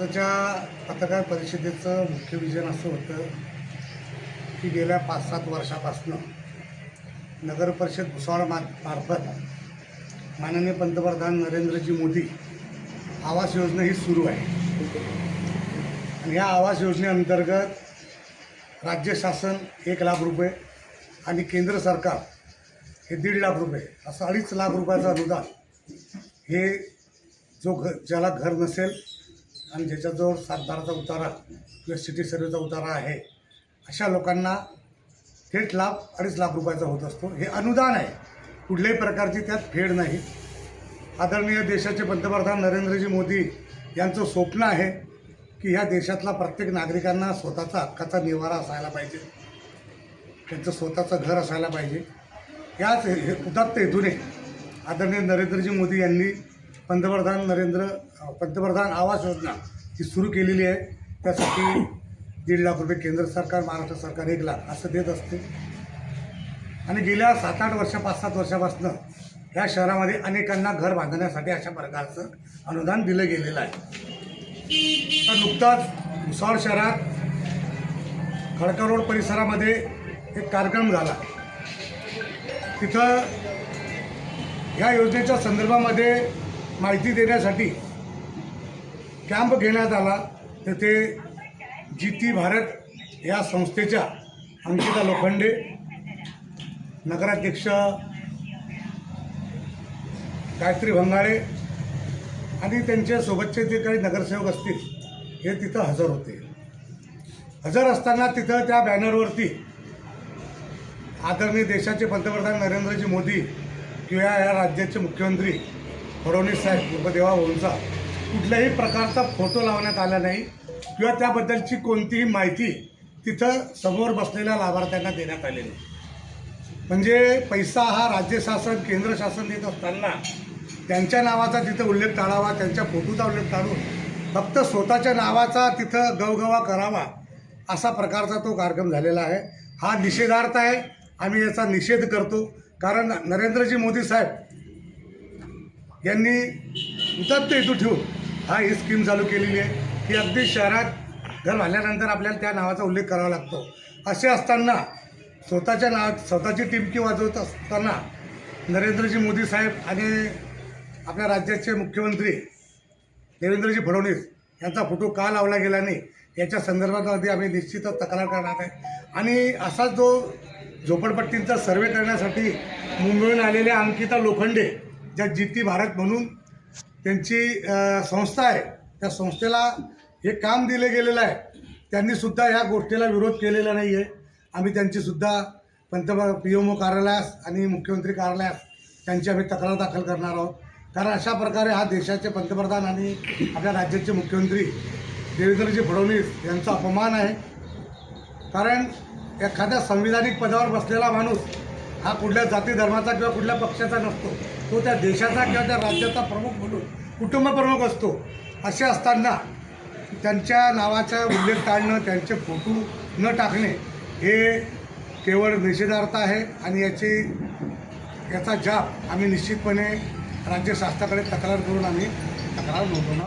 आजच्या पत्रकार परिषदेचं मुख्य विजन असं होतं की गेल्या 5-7 वर्षापासून नगरपरिषद भुसावळ मार्फत माननीय पंतप्रधान नरेंद्रजी मोदी आवास योजना ही सुरू आहे आणि या आवास योजनेअंतर्गत राज्य शासन 1 लाख रुपये आणि केंद्र सरकार हे 1.5 लाख रुपये असं 2.5 लाख रुपयाचं अनुदान हे ज्याला घर नसेल आणि ज्याच्याजवळ सातबाराचा उतारा किंवा सिटी सर्वेचा उतारा आहे अशा लोकांना थेट लाभ 2.5 लाख रुपयाचा होत असतो। हे अनुदान आहे, कुठल्याही प्रकारची त्यात फेड नाही। आदरणीय देशाचे पंतप्रधान नरेंद्रजी मोदी यांचं स्वप्न आहे की ह्या देशातला प्रत्येक नागरिकांना स्वतःचा हक्काचा निवारा असायला पाहिजे, त्यांचं स्वतःचं घर असायला पाहिजे। याच उदात्त हेतूने आदरणीय नरेंद्रजी मोदी यांनी पंतप्रधान आवास योजना ही सुरू केलेली आहे। त्यासाठी 1.5 लाख रुपये केंद्र सरकार, महाराष्ट्र सरकार 1 लाख असं देत असते आणि गेल्या 7-8 वर्ष 5-7 वर्षापासून या शहरामध्ये अनेकांना घर बांधण्यासाठी अशा प्रकारचं अनुदान दिलं गेलेलं आहे। तर नुकताच भुसावळ शहरात खडका रोड परिसरामध्ये एक कार्यक्रम झाला। तिथं ह्या योजनेच्या संदर्भामध्ये माहिती देण्यासाठी कॅम्प घेण्यात आला। तर ते जीती भारत या संस्थेच्या अंकिता लोखंडे, नगराध्यक्ष गायत्री भंगाळे आणि त्यांच्या सोबतचे जे काही नगरसेवक असतील हे तिथं हजर होते। हजर असताना तिथं त्या बॅनरवरती आदरणीय देशाचे पंतप्रधान नरेंद्रजी मोदी किंवा या राज्याचे मुख्यमंत्री फडणवीस साहेब उपदेवा भाऊंचा कुठल्याही प्रकारचा फोटो लावण्यात आला नाही किंवा त्याबद्दलची कोणतीही माहिती तिथं समोर बसलेल्या लाभार्थ्यांना देण्यात आलेली। म्हणजे पैसा हा राज्य शासन केंद्र शासन देत असताना त्यांच्या नावाचा तिथं उल्लेख टाळावा, त्यांच्या फोटोचा उल्लेख टाळून फक्त स्वतःच्या नावाचा तिथं गवगवा करावा असा प्रकारचा तो कार्यक्रम झालेला आहे। हा निषेधार्थ आहे, आम्ही याचा निषेध करतो। कारण नरेंद्रजी मोदी साहेब यांनी उदात्त हेतू ठेवून ही स्कीम चालू केलेली आहे की अगदी शहरात घर बांधल्यानंतर आपल्याला त्या नावाचा उल्लेख करावा लागतो। असे असताना स्वतःची टिमकी वाजवत असताना नरेंद्रजी मोदी साहेब आणि आपल्या राज्याचे मुख्यमंत्री देवेंद्रजी फडणवीस यांचा फोटो का लावला गेला नाही याच्या संदर्भामध्ये आम्ही निश्चितच तक्रार करणार आहे। आणि असा जो झोपडपट्टींचा सर्वे करण्यासाठी मुंबईहून आलेल्या अंकिता लोखंडे, ज्या जीती भारत म्हणून त्यांची संस्था आहे, त्या संस्थेला हे काम दिले गेलेलं आहे, त्यांनीसुद्धा ह्या गोष्टीला विरोध केलेला नाही आहे। आम्ही त्यांचीसुद्धा PMO कार्यालयास आणि मुख्यमंत्री कार्यालयास त्यांची आम्ही तक्रार दाखल करणार आहोत। कारण अशा प्रकारे हा देशाचे पंतप्रधान आणि आपल्या राज्याचे मुख्यमंत्री देवेंद्रजी फडणवीस यांचा अपमान आहे। कारण एखाद्या संविधानिक पदावर बसलेला माणूस हा कुठल्या जाती धर्माचा किंवा कुठल्या पक्षाचा नसतो, तो त्या देशाचा किंवा त्या राज्याचा प्रमुख म्हणून कुटुंब प्रमुख असतो। असे असताना त्यांच्या नावाचा उल्लेख टाळणं, त्यांचे फोटो न टाकणे हे केवळ निषेधार्थ आहे आणि याचा जाब आम्ही निश्चितपणे राज्य शासनाकडे तक्रार करून आम्ही तक्रार नोंदवणार।